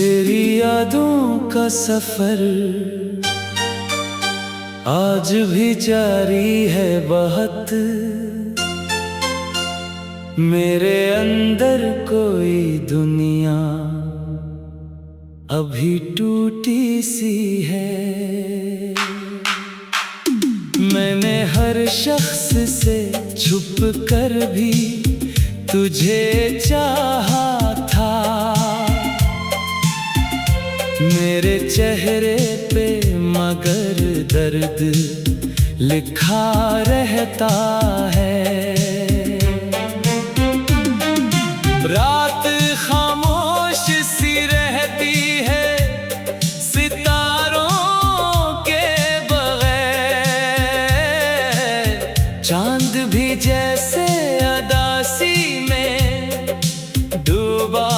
तेरी यादों का सफर आज भी जारी है बहुत। मेरे अंदर कोई दुनिया अभी टूटी सी है। मैंने हर शख्स से छुप कर भी तुझे चाहा था। मेरे चेहरे पे मगर दर्द लिखा रहता है। रात खामोश सी रहती है सितारों के बगैर। चांद भी जैसे अदासी में डूबा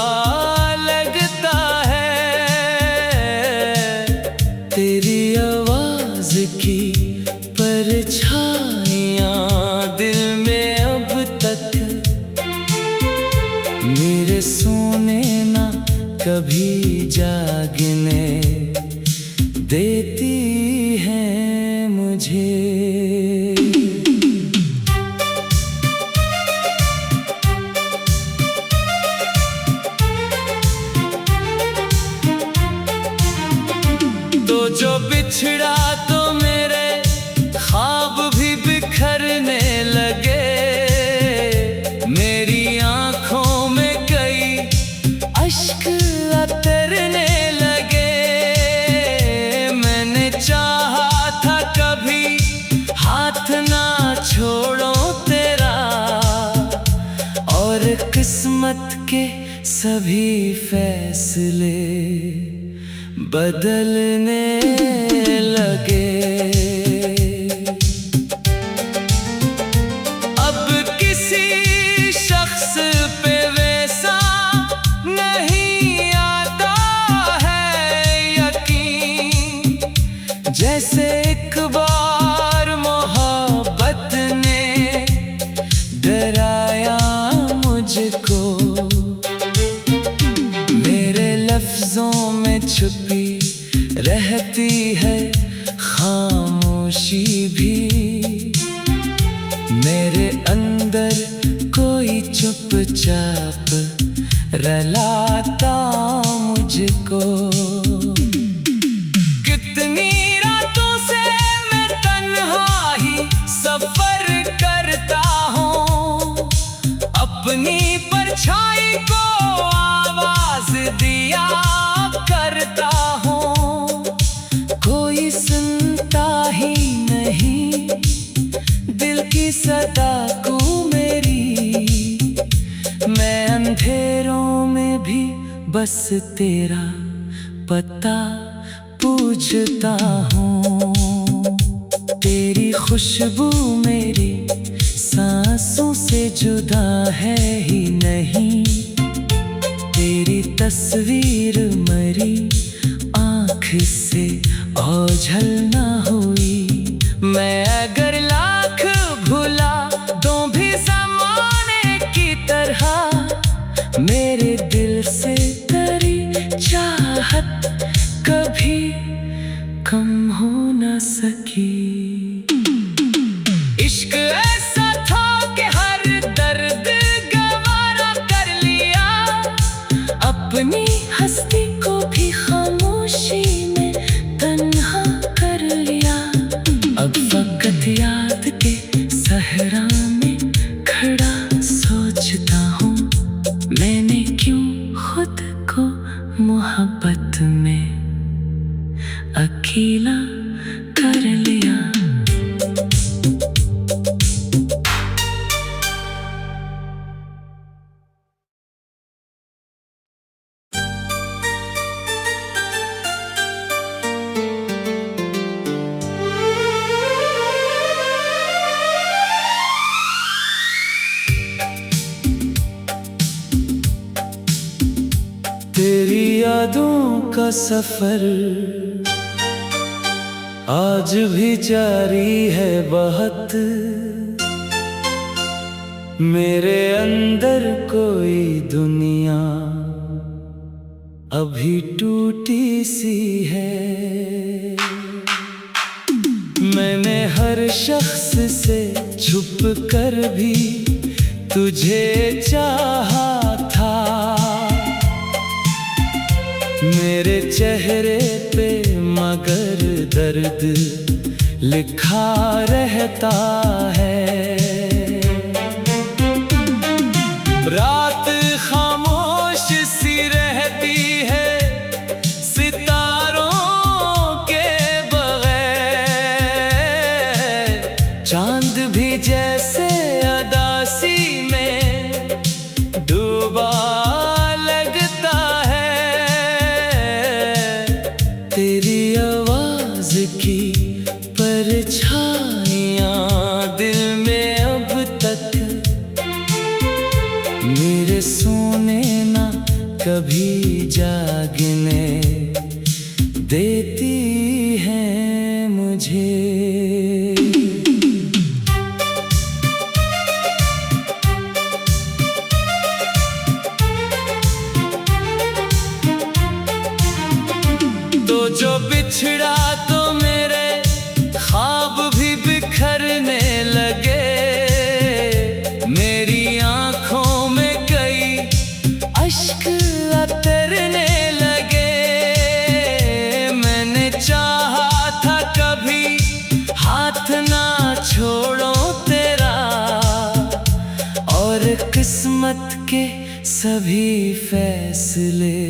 लगता है। तेरी आवाज की परछाइयां दिल में अब तक मेरे सोने ना कभी जागने देती हैं मुझे। तो जो बिछड़ा तो मेरे ख्वाब भी बिखरने लगे। मेरी आंखों में कई अश्क उतरने लगे। मैंने चाहा था कभी हाथ ना छोड़ो तेरा, और किस्मत के सभी फैसले बदलने लगे। अब किसी शख्स पे वैसा नहीं आता है यकीन, जैसे एक बार मोहब्बत ने डराया मुझको। मेरे लफ्जों में छुपी रहती है खामोशी भी। मेरे अंदर कोई चुपचाप रलाता मुझको। कितनी रातों से मैं तन्हा ही सफर करता हूँ। अपनी परछाई को आवाज दिया करता हूँ। कोई सुनता ही नहीं दिल की सदा को मेरी। मैं अंधेरों में भी बस तेरा पता पूछता हूँ। तेरी खुशबू मेरी सांसों से जुदा है ही नहीं। तेरी तस्वीर मरी आँख से ओझल ना हुई। मैं अगर लाख भुला दूं भी ज़माने की तरह, मेरे दिल से तेरी चाहत कभी कम हो न सकी। इश्क ऐसा था कि हर दर्द गवारा कर लिया। अपनी हस्ती को भी खामोशी में तन्हा कर लिया। अब वक्त याद के सहरा में खड़ा सोचता हूँ, मैंने क्यों खुद को मोहब्बत में अकेला कर लिया। तेरी यादों का सफर आज भी जारी है बहुत। मेरे अंदर कोई दुनिया अभी टूटी सी है। मैंने हर शख्स से छुप कर भी तुझे चाहा था। मेरे चेहरे पे मगर दर्द लिखा रहता है। रात खामोश सी रहती है सितारों के बगैर। चांद भी जैसे अदासी में डूबा लगता है। तेरी आवाज की परछाइयां दिल में अब तक मेरे सोने ना कभी जागने देती हैं मुझे। तो जो बिछड़ा तो मेरे ख्वाब भी बिखरने लगे। मेरी आंखों में कई अश्क उतरने लगे। मैंने चाहा था कभी हाथ ना छोड़ो तेरा, और किस्मत के सभी फैसले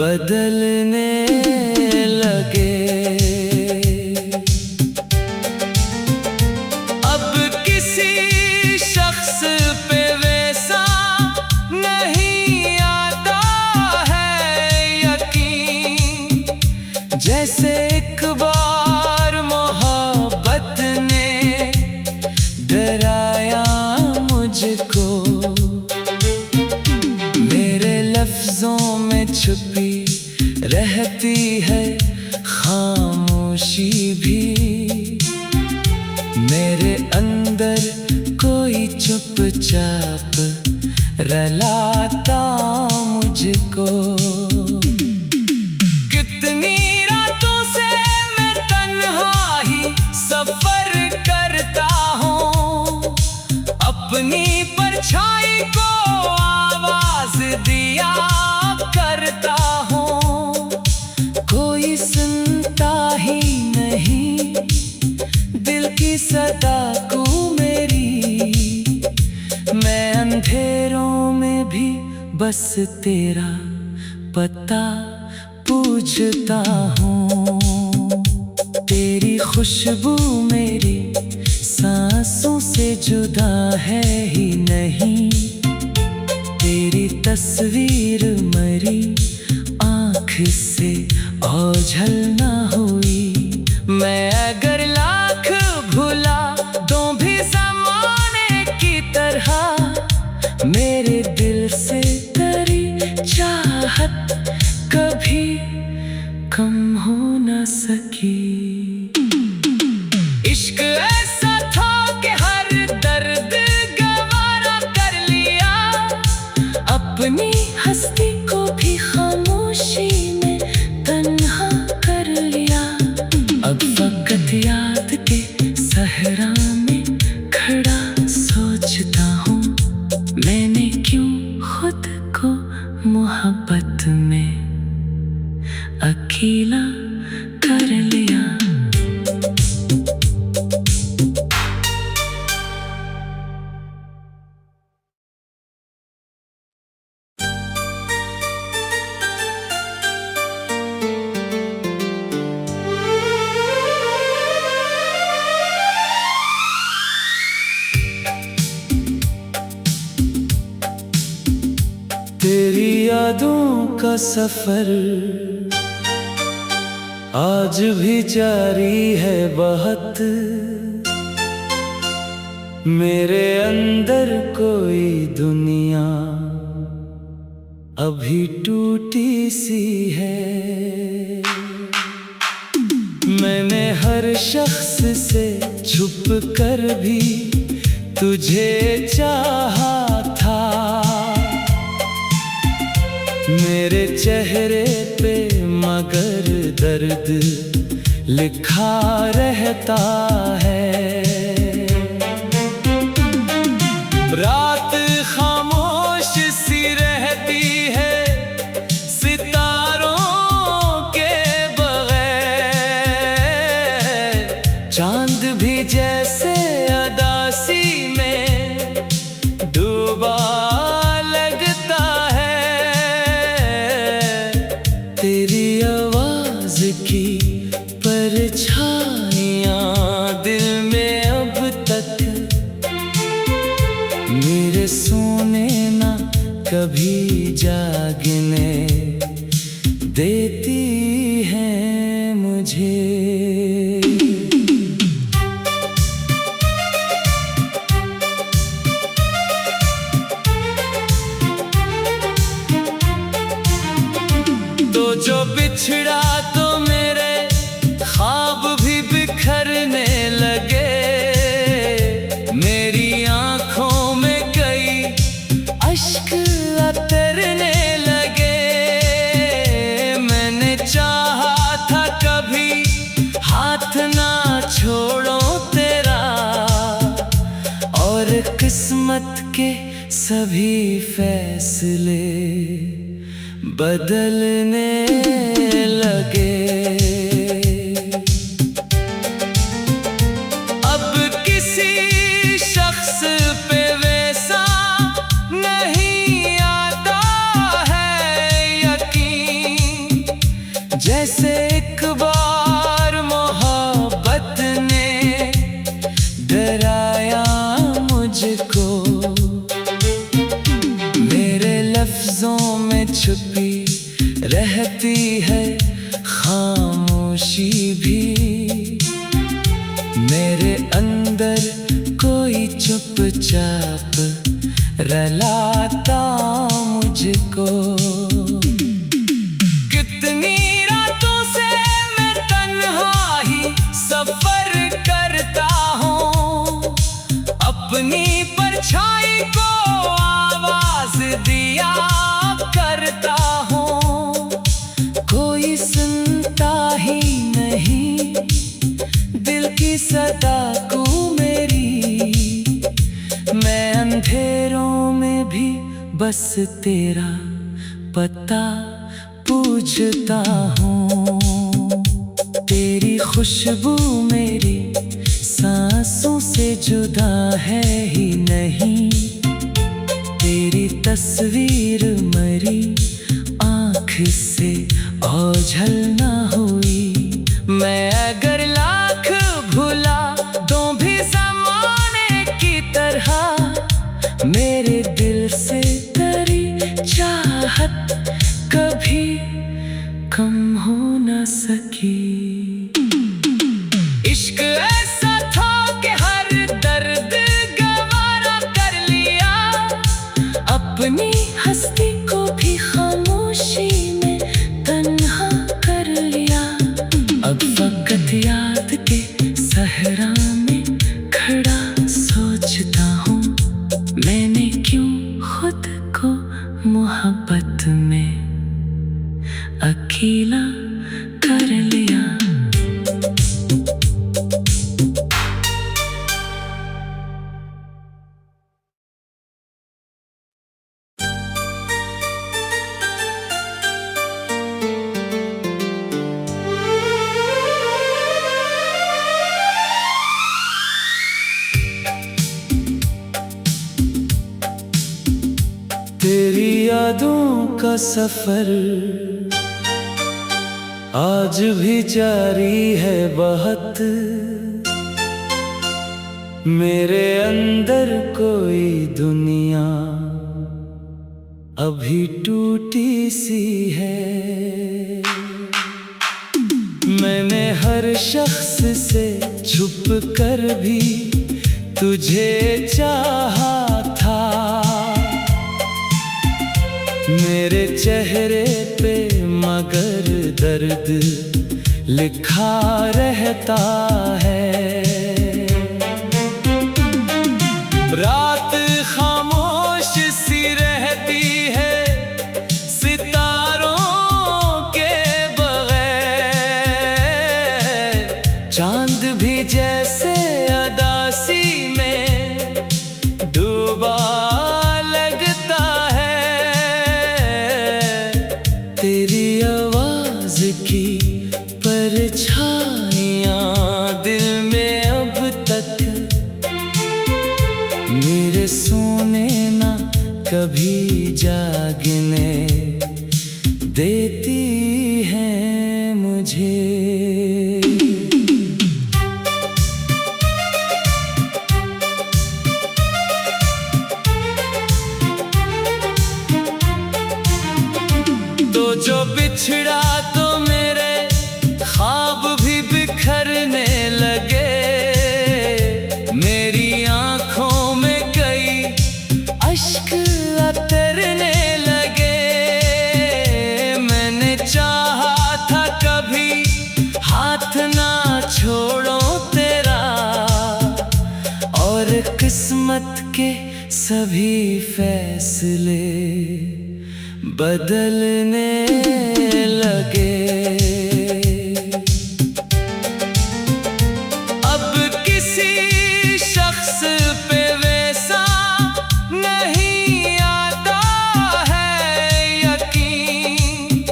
बदलने लगे। अब किसी शख्स पे वैसा नहीं आता है यकीन, जैसे एक बार मोहब्बत ने डराया मुझको। मेरे लफ्जों में छुपी रहती है खामोशी भी। मेरे अंदर कोई चुपचाप रलाता मुझको। कितनी रातों से मैं तन्हा ही सफर करता हूँ। अपनी परछाई को आवाज दिया करता हूँ। कोई सुनता ही नहीं दिल की सदा को मेरी। मैं अंधेरों में भी बस तेरा पता पूछता हूँ। तेरी खुशबू मेरी सांसों से जुदा है ही नहीं। तेरी तस्वीर मरी आँख से ओझल ना हुई। मैं अगर लाख भुला दूं भी ज़माने की तरह, मेरे दिल से तेरी चाहत कभी कम हो न सकी। इश्क ऐसा था कि हर दर्द गवारा कर लिया। अपनी हस्ती को भी खामोशी में तन्हा कर लिया। अब वक्त याद के सहरा में खड़ा सोचता हूँ, मैंने क्यों खुद को मोहब्बत में अकेला कर लिया। तेरी यादों का सफर आज भी जारी है बहुत। मेरे अंदर कोई दुनिया अभी टूटी सी है। मैंने हर शख्स से छुप कर भी तुझे चाहा था। मेरे चेहरे पे मगर दर्द लिखा रहता है। रात खामोश सी रहती है सितारों के बगैर, चांद भी जैसे अदासी में डूबा लगता है। तेरी आवाज की परछाइयां दिल में अब तक मेरे सोने ना कभी जागने देती हैं मुझे। तो जो बिछड़ा तो मेरे ख्वाब भी बिखरने लगे, मेरी आंखों में कई अश्क उतरने लगे। मैंने चाहा था कभी हाथ ना छोड़ो तेरा, और किस्मत के सभी फैसले बदलने लगे। अब किसी शख्स पे वैसा नहीं आता है यकीन, जैसे एक बार मोहब्बत ने डराया मुझको। मेरे लफ्जों में छुपी रहती है खामोशी भी, मेरे अंदर कोई चुपचाप रलाता मुझको। कितनी रातों से मैं तन्हा ही सफर करता हूँ, अपनी परछाई को आवाज दिया करता हूँ। कोई सुनता ही नहीं दिल की सदा को मेरी, मैं अंधेरों में भी बस तेरा पता पूछता हूँ। तेरी खुशबू मेरी सांसों से जुदा है ही नहीं, तेरी तस्वीर मरी आँख से ओझल ना हुई। मैं अगर लाख भुला दूं भी ज़माने की तरह, मेरे दिल से तेरी चाहत कभी कम हो न सकी। इश्क ऐसा था कि हर दर्द गवारा कर लिया, अपनी हस्ती को भी खामोशी में तन्हा कर लिया। अब वक्त याद के सहरा में खड़ा सोचता हूँ, मैंने क्यों खुद को मोहब्बत में अकेला कर लिया। तेरी यादों का सफर आज भी जारी है बहुत, मेरे अंदर कोई दुनिया अभी टूटी सी है। मैंने हर शख्स से छुप कर भी तुझे चाहा था, मेरे चेहरे पे मगर दर्द लिखा रहता है। रात खामोश सी रहती है सितारों तेरी आवाज की परछाइयां दिल में अब तक मेरे सोने ना कभी जागने देती हैं मुझे। तो जो बिछड़ा तो मेरे ख्वाब भी बिखरने लगे, मेरी आंखों में कई अश्क उतरने लगे। मैंने चाहा था कभी हाथ ना छोड़ो तेरा, और किस्मत के सभी फैसले बदलने लगे। अब किसी शख्स पे वैसा नहीं आता है यकीन,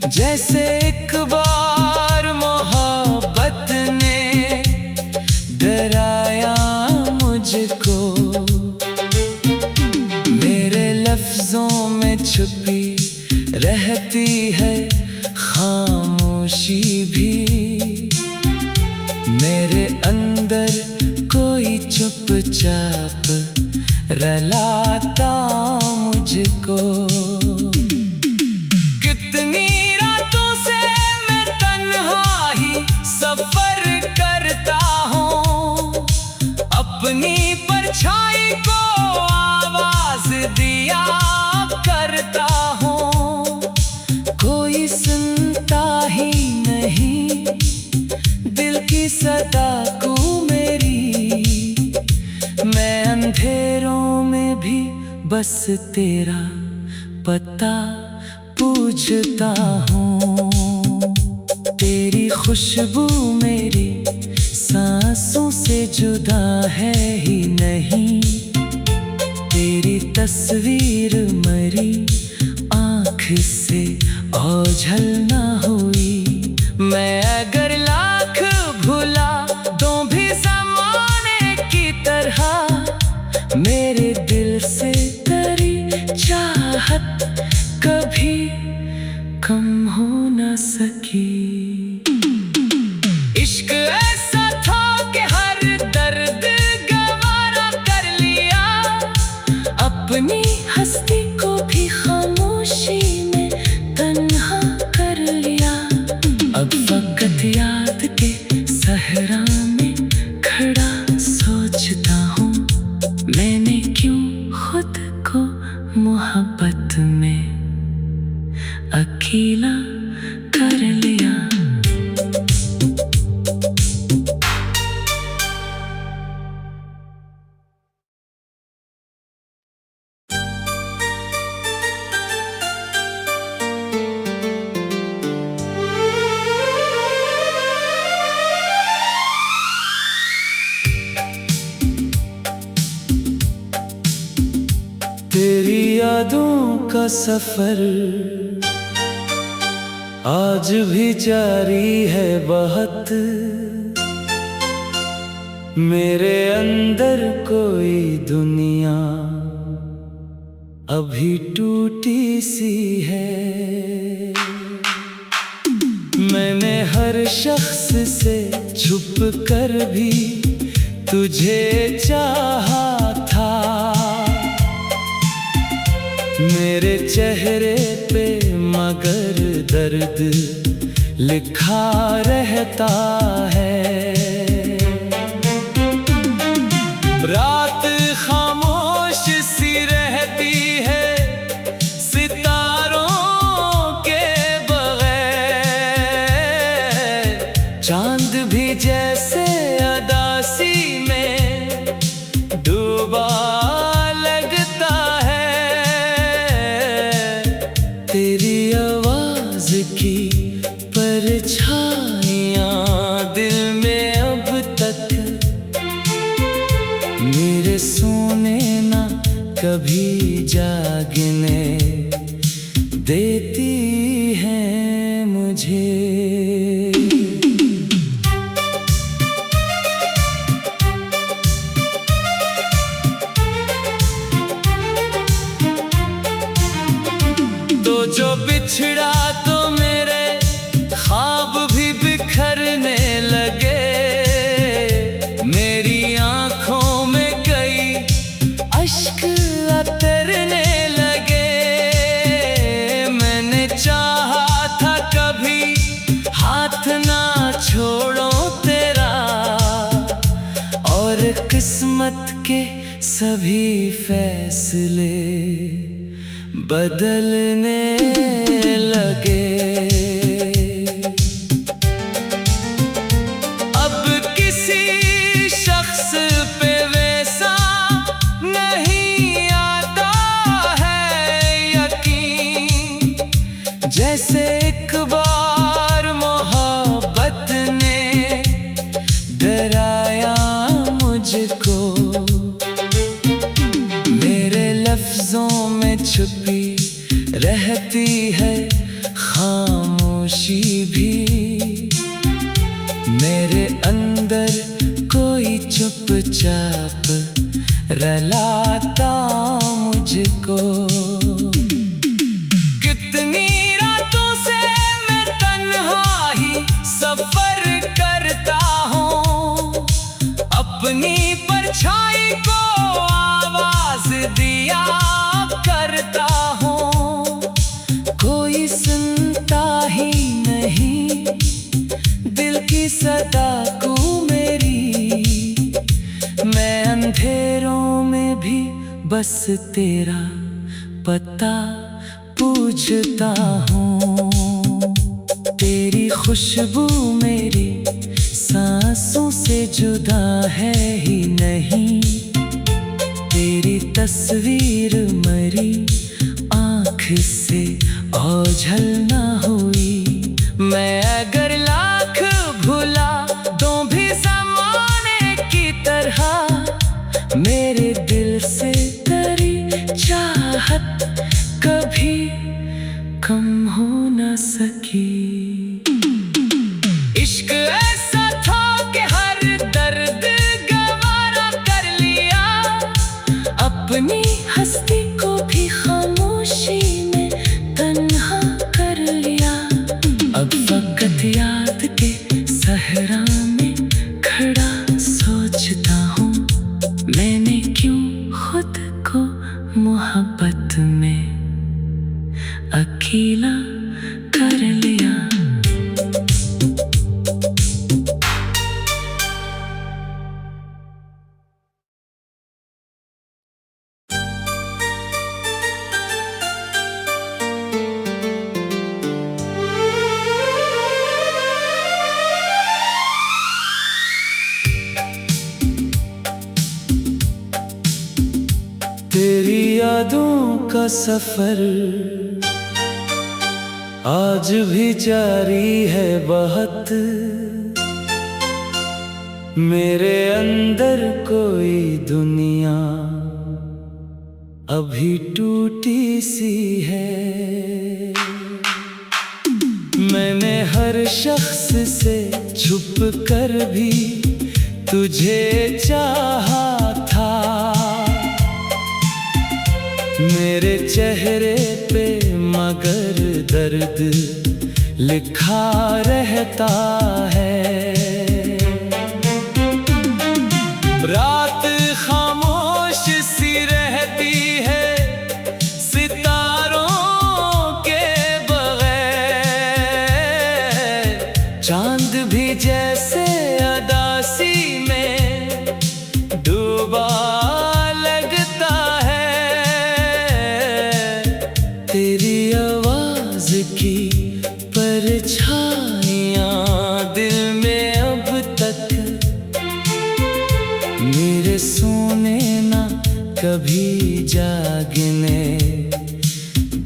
जैसे एक बार मोहब्बत ने डराया मुझको। मेरे लफ्जों में छुपी रहती है खामोशी भी, मेरे अंदर कोई चुपचाप रुलाता मुझको। कितनी रातों से मैं तन्हा ही सफर करता हूँ, अपनी परछाई को आवाज दिया करता हूँ। कोई सुनता ही नहीं दिल की सदा को मेरी, मैं अंधेरों में भी बस तेरा पता पूछता हूँ। तेरी खुशबू मेरी सांसों से जुदा है ही नहीं, तेरी तस्वीर मरी आँख से ओझल ना हुई। मैं अगर लाख भुला दूं भी ज़माने की तरह, मेरे दिल से तेरी चाहत कभी कम हो न सकी। इश्क ऐसा था कि हर दर्द गवारा कर लिया, अपनी हस्ती को भी खामोशी में तन्हा कर लिया। अब वक्त याद के सहरा में खड़ा सोचता हूँ, मैंने क्यों खुद को मोहब्बत में अकेला कर लिया। तेरी यादों का सफर आज भी जारी है बहुत, मेरे अंदर कोई दुनिया अभी टूटी सी है। मैंने हर शख्स से छुप कर भी तुझे चाहा था, मेरे चेहरे पे मगर दर्द लिखा रहता है। रात खामोश सी रहती है सितारों के बगैर, चांद भी जैसे अदासी में डूबा लगता है। तेरी आवाज की परछाइयां दिल में अब तक मेरे सोने ना कभी जागने देती हैं मुझे। तो जो बिछड़ा तो मेरे ख्वाब भी बिखरने लगे। मेरी आंखों में कई अश्क उतरने लगे। मैंने चाहा था कभी हाथ ना छोड़ो तेरा, और किस्मत के सभी फैसले बदलने लगे। अब किसी शख्स पे वैसा नहीं आता है यकीन, जैसे एक बार मोहब्बत ने डराया मुझको। मेरे लफ्जों में छुपी रहती है खामोशी भी। मेरे अंदर कोई चुपचाप रुलाता मुझको। कितनी रातों से मैं तन्हा ही सफर करता हूँ, अपनी परछाई को आवाज दिया करता हूँ। कोई सुनता ही नहीं दिल की सदा को मेरी। मैं अंधेरों में भी बस तेरा पता पूछता हूँ। तेरी खुशबू मेरी सांसों से जुदा है ही नहीं। तेरी तस्वीर मरी आँख से ओझल ना हुई। मैं अगर लाख भुला दूं भी ज़माने की तरह, मेरे दिल से तेरी चाहत कभी कम हो न सकी। इश्क ऐसा था कि हर दर्द गवारा कर लिया, अपनी हस्ती को भी खामोशी में तन्हा कर लिया। अब वक्त याद के सहरा में खड़ा सोचता हूँ, मैंने क्यों खुद को मोहब्बत में अकेला कर लिया। तेरी यादों का सफर आज भी जारी है बहुत। मेरे अंदर कोई दुनिया अभी टूटी सी है। मैंने हर शख्स से छुप कर भी तुझे चाहा था। मेरे चेहरे पे मगर दर्द लिखा रहता है। रात खामोश सी रहती है सितारों के बगैर। चांद भी जैसे अदासी में डूबा लगता है। तेरी आवाज की परछाइयां दिल में अब तक मेरे सोने ना कभी जागने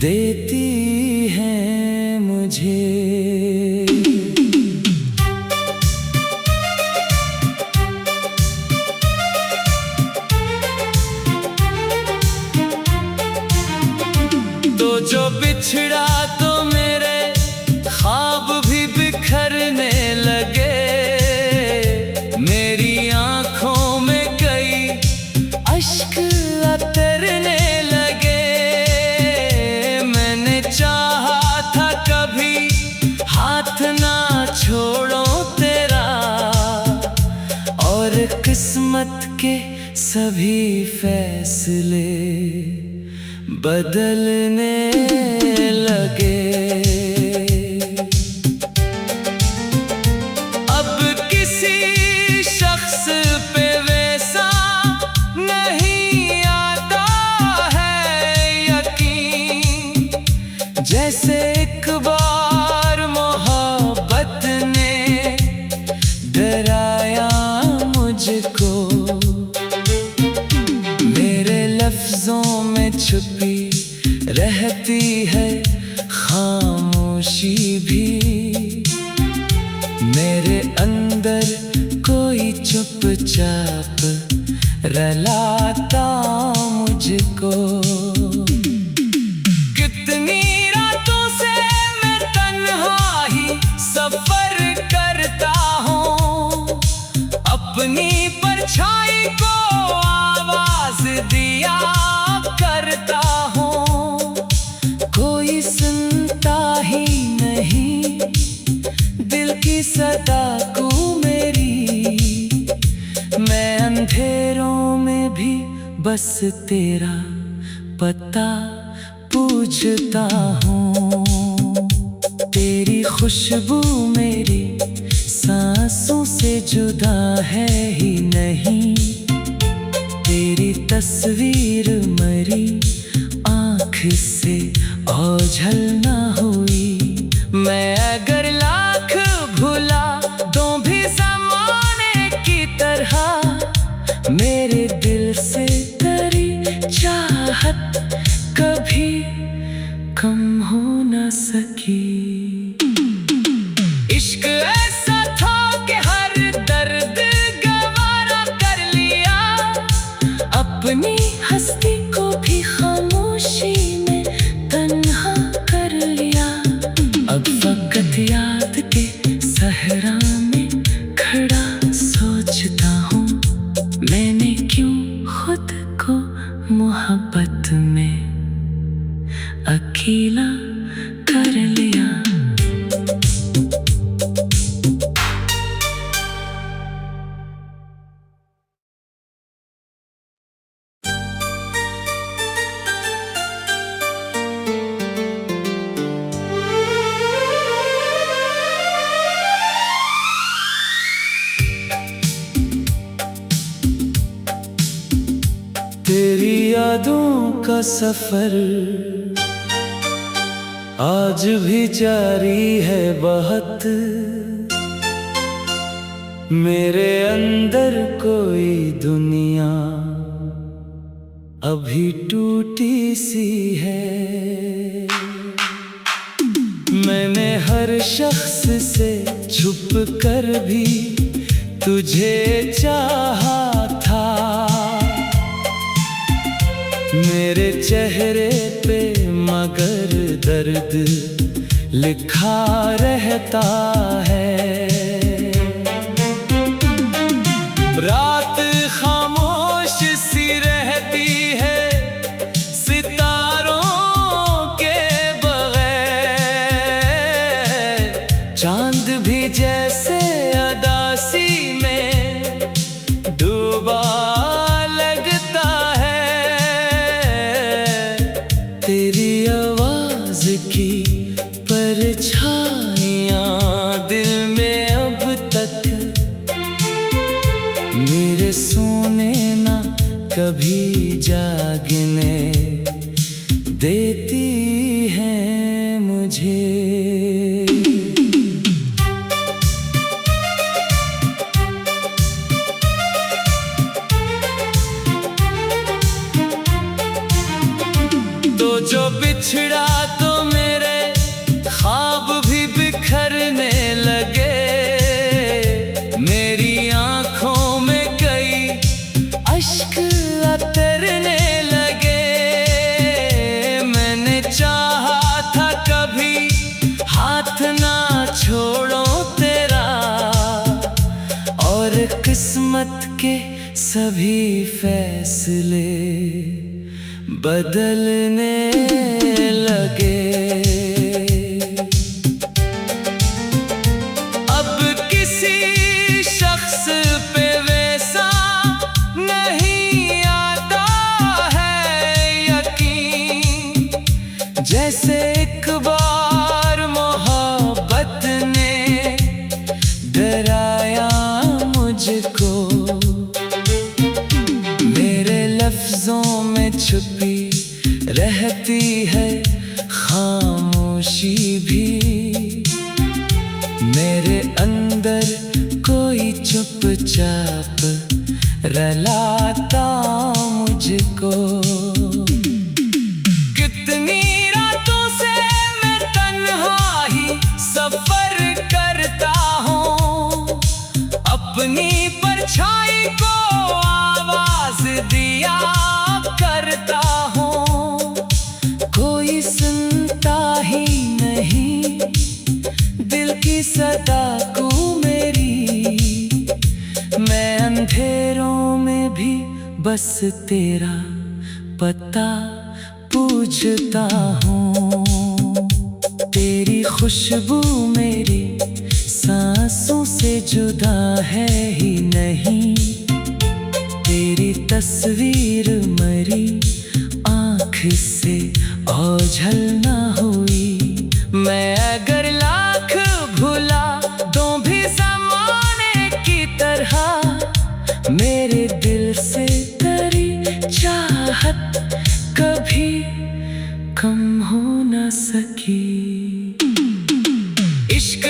देती हैं मुझे। तो जो बिछड़ा तो मेरे सभी फैसले बदलने लगे। अब किसी शख्स पे वैसा नहीं आता है यकीन, जैसे एक बार मोहब्बत ने डराया मुझको। मेरे लफ्जों में छुपी रहती है खामोशी भी, मेरे अंदर कोई चुपचाप रलाता मुझको। कितनी रातों से मैं तन्हा ही सफर करता हूँ, अपनी परछाई को आवाज दिया करता हूँ। कोई सुनता ही नहीं दिल की सदा को मेरी, मैं अंधेरों में भी बस तेरा पता पूछता हूँ। तेरी खुशबू मेरी सांसों से जुदा है ही नहीं, तेरी तस्वीर मरी आँख से ओझल ना हुई। मैं अगर लाख भुला दूं भी ज़माने की तरह, मेरे दिल से तेरी चाहत कभी कम हो न सकी। इश्क ऐसा था कि हर दर्द गवारा कर लिया, अपनी हस्ती को भी खामोशी में तन्हा कर लिया। अब वक्त याद के सहरा में खड़ा सोचता हूँ, मैंने क्यों खुद को मोहब्बत में अकेला कर लिया। तेरी यादों का सफर आज भी जारी है बहुत, मेरे अंदर कोई दुनिया अभी टूटी सी है। मैंने हर शख्स से छुप कर भी तुझे चाहा था, मेरे चेहरे पे मगर दर्द लिखा रहता है। रात खामोश सी रहती है सितारों के बगैर, चांद भी जैसे अदासी में डूबा लगता है। तेरी आवाज की परछाइयां दिल में अब तक मेरे सोने ना कभी जागने देती हैं मुझे। तो जो बिछड़ा तो मेरे ख्वाब भी बिखरने लगे, मेरी आंखों में कई अश्क उतरने लगे। मैंने चाहा था कभी हाथ ना छोड़ो तेरा, और किस्मत के सभी फैसले बदलने लगे। अब किसी शख्स पे वैसा नहीं भी मेरे अंदर कोई चुपचाप रलाता मुझको। कितनी रातों से मैं तन्हा ही सफर करता हूँ, अपनी परछाई को आवाज दिया करता हूँ। कोई सुनता ही नहीं दिल की सदा को मेरी, मैं अंधेरों में भी बस तेरा पता पूछता हूँ। तेरी खुशबू मेरी सांसों से जुदा है ही नहीं, तेरी तस्वीर मरी आँख से ओझल ना हुई। मैं अगर लाख भुला दूं भी ज़माने की तरह, मेरे दिल से तेरी चाहत कभी कम हो न सकी। इश्क